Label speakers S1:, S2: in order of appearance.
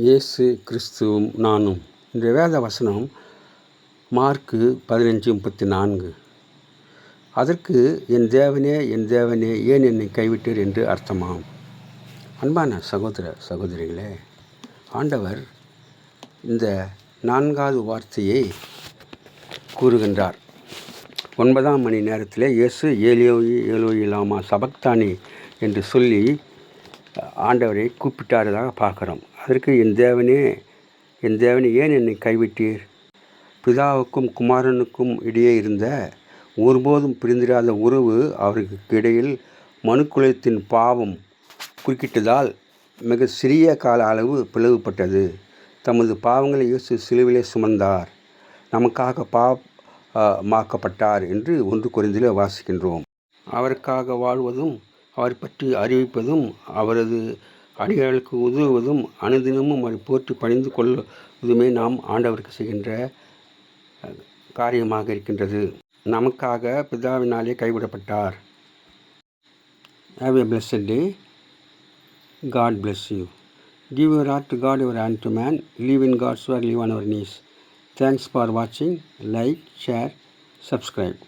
S1: இயேசு கிறிஸ்துவும் நானும். இந்த வேத வசனம் மார்க்கு 15:34. அதற்கு என் தேவனே என் தேவனே ஏன் என்னை கைவிட்டீர் என்று அர்த்தமாம். அன்பான சகோதர சகோதரிகளே, ஆண்டவர் இந்த 4வது வார்த்தையை கூறுகின்றார். 9ஆம் மணி நேரத்தில் இயேசு ஏலோயி ஏலோயி லாமா சபக்தானி என்று சொல்லி ஆண்டவரை கூப்பிட்டாரதாக பார்க்குறோம். அதற்கு என் தேவனே ஏன் என்னை கைவிட்டீர்? பிதாவுக்கும் குமாரனுக்கும் இடையே இருந்த ஒருபோதும் பிரிந்திராத உறவு அவருக்கு இடையில் மனுக்குலத்தின் பாவம் குறுக்கிட்டதால் மிக சிறிய கால அளவு பிளவுபட்டது. தமது பாவங்களை இயேசு சிலுவிலே சுமந்தார், நமக்காக மாக்கப்பட்டார் என்று 1 கொரிந்தியிலே வாசிக்கின்றோம். அவருக்காக வாழ்வதும் அவர் பற்றி அறிவிப்பதும் அவரது அடியாளுக்கு உதவுவதும் அனுதினமும் அவரை போற்றி பணிந்து கொள்வதுமே நாம் ஆண்டவருக்கு செய்கின்ற காரியமாக இருக்கின்றது. நமக்காக பிதாவினாலே கைவிடப்பட்டார். Have a blessed day. God bless you. Give your heart to God, your hand to man. Live in God's word, live on our knees. Thanks for watching. Like, share, subscribe.